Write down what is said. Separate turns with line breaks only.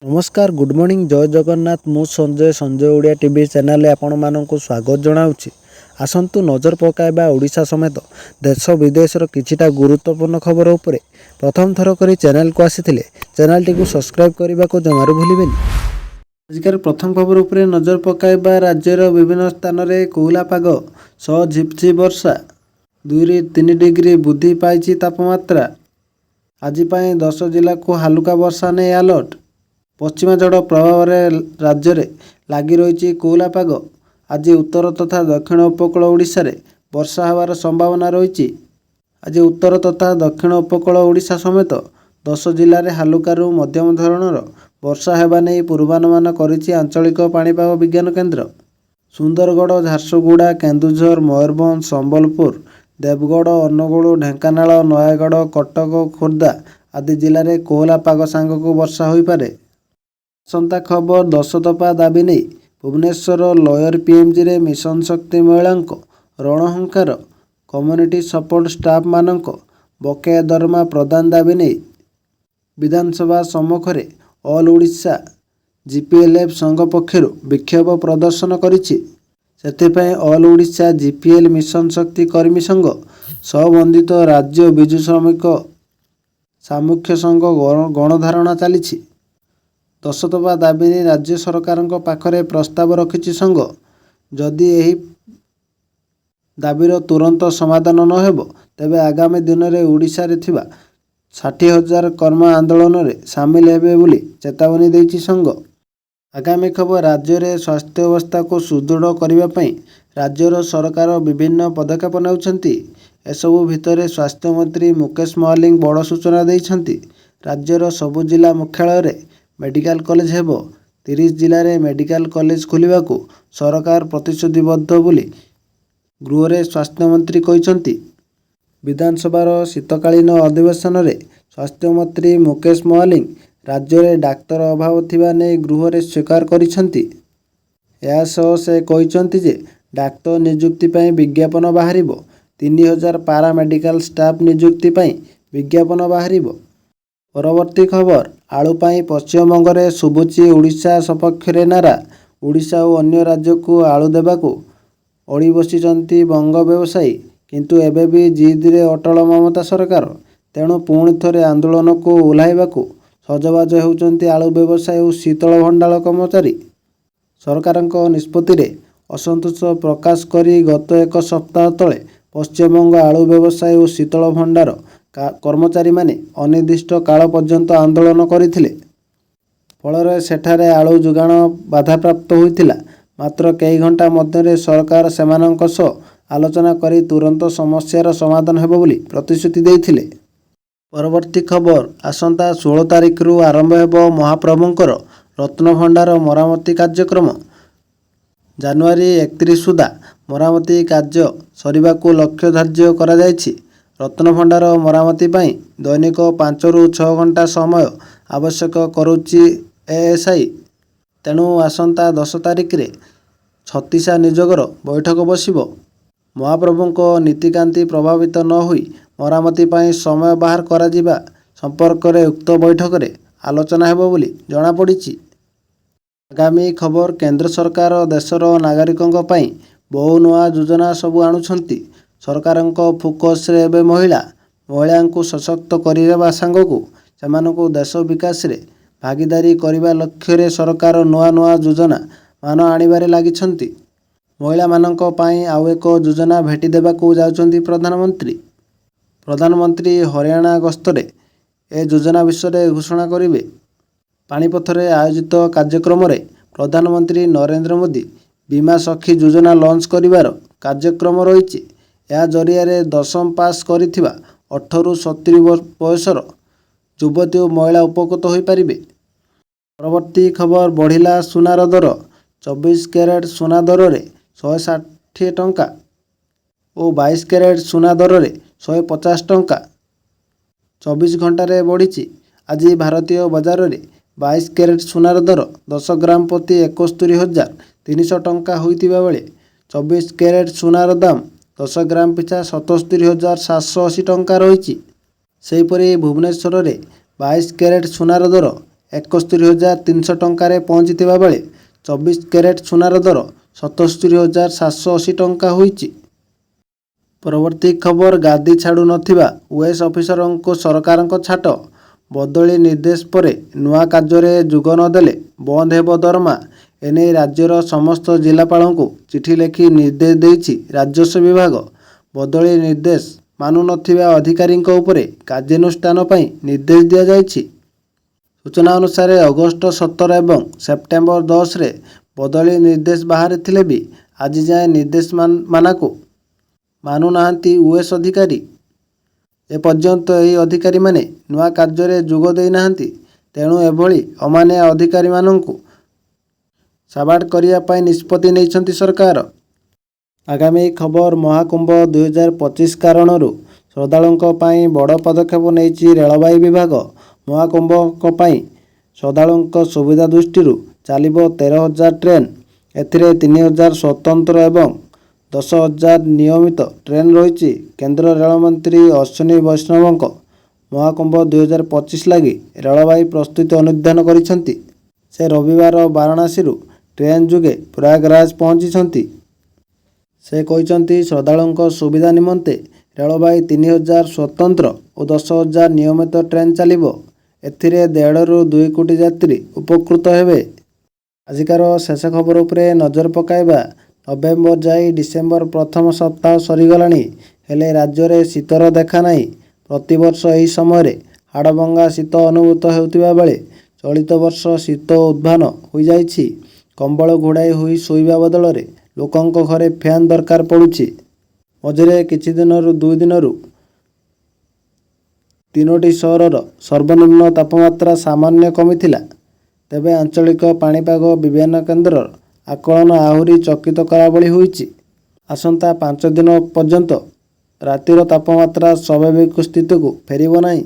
नमस्कार good morning जय जगन्नाथ मु संजय ओडिया टीवी चैनल आपण मानक स्वागत जनाऊँगी। आसतु नजर पकाइबा ओडिशा समेत देश विदेशर किछिटा गुरुत्वपूर्ण खबर उपरे प्रथम थर करी चैनल को आसी चैनल टी सब्सक्राइब करने को जमार भूलें। आजिकार प्रथम खबर उपरे नजर पकाइबा राज्यर विभिन्न स्थान में कोहला पाग सह झिपझिप वर्षा 2 ରୁ 3 डिग्री वृद्धि पाई तापमात्रा। आज 10 जिला को हालुका वर्षा नहीं अलर्ट। पश्चिमा झड़ प्रभाव राज्य में लगी रही कोहला पाग। आज उत्तर तथा दक्षिण उपकूल ओडिशा रे वर्षा होवार संभावना रही। आज उत्तर तथा दक्षिण उपकूल ओडिशा समेत 10 जिले में हालुकारु मध्यम धरणर वर्षा हेबा नहीं पूर्वानुमान करिछि आंचलिक पाणीपाग विज्ञान केन्द्र। सुंदरगढ़, झारसुगुड़ा, केन्दुझर, मयूरभंज, संबलपुर, देवगढ़, अनुगुल, ढेंकानाल, नयागढ़, कटक, खोर्धा आदि जिले में कोहला पाग सांग को वर्षा हो पारे। आसंता खबर 10 दफा दाबी नहीं भुवनेश्वर लयर पीएमजी रे मिशन शक्ति महिला रणहुंकार। कम्युनिटी सपोर्ट स्टाफ मानक बकेया दरमा प्रदान दाबी नहीं विधानसभा सम्मुखें ऑल ओडिशा जीपीएलएफ संघ पक्षर विक्षोभ प्रदर्शन करिछि। सेथिपाई ऑल ओडिशा जीपीएल मिशन शक्ति कर्मी संघ सबंधित राज्य विजु श्रमिक सामुख्य संघ गणधारणा चली। 10 दफा दाबी नहीं राज्य सरकार पाखरे प्रस्ताव रखिछि संघ। जदि यही दाबीर तुरंत समाधान न हेबो तेबे आगामी दिन में ओडिशा रे थिबा 60,000 कर्म आंदोलन में सामिल हेबे बोली चेतावनी देछि संघ। आगामी खबर राज्य में स्वास्थ्य अवस्था को सुदृढ़ करने पई राज्यर सरकार विभिन्न पदक्षेप नेउछंती। एसबु भितर स्वास्थ्य मंत्री मुकेश महलिंग बड़ सूचना देइछंती। राज्यर सबु जिला मुख्यालय रे मेडिकल कॉलेज हेबो। 30 जिले में मेडिकल कॉलेज खोलिबा को सरकार प्रतिश्रुतिबद्ध बोली गृह रे स्वास्थ्य मंत्री कहिसंती। विधानसभार शीतकालीन अधिवेशन में स्वास्थ्य मंत्री मुकेश महलिंग राज्य में डाक्तर अभाव थिबा नै गृह रे स्वीकार करिसंती। या सह से कहिसंती जे डाक्तर नियुक्ति पई विज्ञापन बाहरिबो। 3000 पारा मेडिकल स्टाफ नियुक्ति पई विज्ञापन बाहरिबो। परवर्ती खबर आलू पाई पश्चिमबंग में शुभुची ओडिशा सपक्ष नारा। ओडिशा और अन्य राज्य को आलू देवाकू अड़ी बसिचंती बंग व्यवसायी किंतु एबे भी जिद रे अटल ममता सरकार। तेणु पुणी थरे आंदोलन को ओह्लाइबाकू सजबाज होउचंती आलू व्यवसायी और शीतल भंडार कर्मचारी। सरकार निष्पत्ति रे असंतोष प्रकाश करी गत एक सप्ताह तले पश्चिमबंग आलू व्यवसायी और शीतल भंडार कर्मचारी माने अनिर्दिष्ट काल पर्यंत आंदोलन करथिले। फल सेठारे आलू जोगाण बाधाप्राप्त होइतिला। मात्र कई घंटा मध्य सरकार सेमानंक सह आलोचना करी तुरंत समस्यार समाधान हेबो बोली प्रतिश्रुति देइथिले। परवर्ती खबर आसंता 16 तारिख रु आरंभ हेबो महाप्रभुंकर रत्न भंडार मरामती कार्यक्रम। जनवरी 31 सुधा मरामती कार्य सरिबाकू लक्ष्य धार्य करा जायछि। रत्न भंडार मरामती पाई दैनिक 5 ରୁ 6 घंटा समय आवश्यक करुच्ची एएसआई। तेणु आसंता 10 तारिख रे 36 नियोगर बैठक बसिबो। महाप्रभुंको नीतिकांति प्रभावित न होई मरामती पाई समय बाहर करा जिबा संपर्क में उक्त बैठक रे आलोचना हेबो बोली जणा पड़िछि। आगामी खबर केंद्र सरकार देशर नागरिकों पाई बहु नुआ योजना सबु आणुछंती। सरकारंको फोकस रे एबे महिला को सशक्त करिबा सांगकू सेमानकू देश विकास रे भागीदारी करिबा लक्ष्य रे सरकार नुआ नुआ योजना मान आनिबारे लागिछंती। महिला मानक पाई आउ एक योजना भेटी देबाकू जाउछंती प्रधानमंत्री हरियाणा गस्तरे ए योजना विषय घोषणा करिवे। पानीपथरे आयोजित कार्यक्रम रे प्रधानमंत्री नरेंद्र मोदी बीमा सखी योजना लॉन्च करिवार कार्यक्रम रहिछि। या जरिया रे 10म पास करिथिबा 18 ରୁ 70 बयसर युवती और महिला उपकृत हो पारिबे। परवर्ती खबर बढ़िला सुनार दर। 24 कैरेट सुना दर रे 160 टंका और 22 कैरेट सुना दर रे 150 टंका 24 घंटा रे बढ़ी। आज भारतीय बाजार रे 22 कैरेट सुनार दर 10 ग्राम प्रति 71,300 टंका होइतिबा बेले 24 कैरेट सुनार दाम 10 ग्राम पिछा 77,780 टंका रही। सेहीपरि भुवनेश्वर रे 22 कैरेट सुनार दर 71,300 ଟଙ୍କାରେ ପହଞ୍ଚିଥିବା ବେଳେ 24 କ୍ୟାରେଟ୍ ସୁନାର ଦର 77,780 ଟଙ୍କା ହୋଇଛି। ପରବର୍ତ୍ତୀ ଖବର, ଗାଦି ଛାଡ଼ୁ ନଥିବା ଓଏସ୍ ଅଫିସରଙ୍କୁ ସରକାରଙ୍କ ଛାଟ। ବଦଳି ନିର୍ଦ୍ଦେଶ ପରେ ନୂଆ କାର୍ଯ୍ୟରେ ଯୋଗ ନଦେଲେ ବନ୍ଦ ହେବ ଦରମା। ଏନେଇ ରାଜ୍ୟର ସମସ୍ତ ଜିଲ୍ଲାପାଳଙ୍କୁ ଚିଠି ଲେଖି ନିର୍ଦ୍ଦେଶ ଦେଇଛି ରାଜସ୍ୱ ବିଭାଗ। ବଦଳି ନିର୍ଦ୍ଦେଶ ମାନୁ ନଥିବା ଅଧିକାରୀଙ୍କ ଉପରେ କାର୍ଯ୍ୟାନୁଷ୍ଠାନ ପାଇଁ ନିର୍ଦ୍ଦେଶ ଦିଆଯାଇଛି। ସୂଚନା ଅନୁସାରେ ଅଗଷ୍ଟ 17 ଏବଂ ସେପ୍ଟେମ୍ବର 10ରେ ବଦଳି ନିର୍ଦ୍ଦେଶ ବାହାରିଥିଲେ ବି ଆଜି ଯାଏଁ ନିର୍ଦ୍ଦେଶ ମାନକୁ ମାନୁନାହାନ୍ତି ଓଏସ୍ ଅଧିକାରୀ। ଏପର୍ଯ୍ୟନ୍ତ ଏହି ଅଧିକାରୀମାନେ ନୂଆ କାର୍ଯ୍ୟରେ ଯୋଗ ଦେଇନାହାନ୍ତି। ତେଣୁ ଏଭଳି ଅମାନିଆ ଅଧିକାରୀମାନଙ୍କୁ ସାବାଡ଼ କରିବା ପାଇଁ ନିଷ୍ପତ୍ତି ନେଇଛନ୍ତି ସରକାର। ଆଗାମୀ ଖବର, ମହାକୁମ୍ଭ 2025 କାରଣରୁ ଶ୍ରଦ୍ଧାଳୁଙ୍କ ପାଇଁ ବଡ଼ ପଦକ୍ଷେପ ନେଇଛି ରେଳବାଇ ବିଭାଗ। ମହାକୁମ୍ଭଙ୍କ ପାଇଁ ଶ୍ରଦ୍ଧାଳୁଙ୍କ ସୁବିଧା ଦୃଷ୍ଟିରୁ ଚାଲିବ 13,000 ଟ୍ରେନ୍। ଏଥିରେ 3,000 ସ୍ୱତନ୍ତ୍ର ଏବଂ 10,000 ନିୟମିତ ଟ୍ରେନ୍ ରହିଛି। କେନ୍ଦ୍ର ରେଳମନ୍ତ୍ରୀ ଅଶ୍ୱିନୀ ବୈଷ୍ଣବଙ୍କ ମହାକୁମ୍ଭ 2025 ଲାଗି ରେଳବାଇ ପ୍ରସ୍ତୁତି ଅନୁଧ୍ୟାନ କରିଛନ୍ତି। ସେ ରବିବାର ବାରାଣାସୀରୁ ଟ୍ରେନ୍ ଯୋଗେ ପ୍ରୟାଗରାଜ ପହଞ୍ଚିଛନ୍ତି। ସେ କହିଛନ୍ତି, ଶ୍ରଦ୍ଧାଳୁଙ୍କ ସୁବିଧା ନିମନ୍ତେ ରେଳବାଇ 3,000 ସ୍ୱତନ୍ତ୍ର ଓ 10,000 ନିୟମିତ ଟ୍ରେନ୍ ଚାଲିବ। ଏଥିରେ 1.5ରୁ 2 କୋଟି ଯାତ୍ରୀ ଉପକୃତ ହେବେ। ଆଜିକାର ଶେଷ ଖବର ଉପରେ ନଜର ପକାଇବା। ନଭେମ୍ବର ଯାଇ ଡିସେମ୍ବର ପ୍ରଥମ ସପ୍ତାହ ସରିଗଲାଣି, ହେଲେ ରାଜ୍ୟରେ ଶୀତର ଦେଖା ନାହିଁ। ପ୍ରତିବର୍ଷ ଏହି ସମୟରେ ହାଡ଼ଭଙ୍ଗା ଶୀତ ଅନୁଭୂତ ହେଉଥିବା ବେଳେ ଚଳିତ ବର୍ଷ ଶୀତ ଉଦ୍ଭାନ ହୋଇଯାଇଛି। କମ୍ବଳ ଘୋଡ଼ାଇ ହୋଇ ଶୋଇବା ବଦଳରେ ଲୋକଙ୍କ ଘରେ ଫ୍ୟାନ୍ ଦରକାର ପଡ଼ୁଛି। ମଝିରେ କିଛି ଦିନରୁ 2 ଦିନରୁ 3ଟି ସହରର ସର୍ବନିମ୍ନ ତାପମାତ୍ରା ସାମାନ୍ୟ କମିଥିଲା। ତେବେ ଆଞ୍ଚଳିକ ପାଣିପାଗ ବିଜ୍ଞାନ କେନ୍ଦ୍ରର ଆକଳନ ଆହୁରି ଚକିତ କଲା ଭଳି ହୋଇଛି। ଆସନ୍ତା 5 ଦିନ ପର୍ଯ୍ୟନ୍ତ ରାତିର ତାପମାତ୍ରା ସ୍ୱାଭାବିକ ସ୍ଥିତିକୁ ଫେରିବ ନାହିଁ।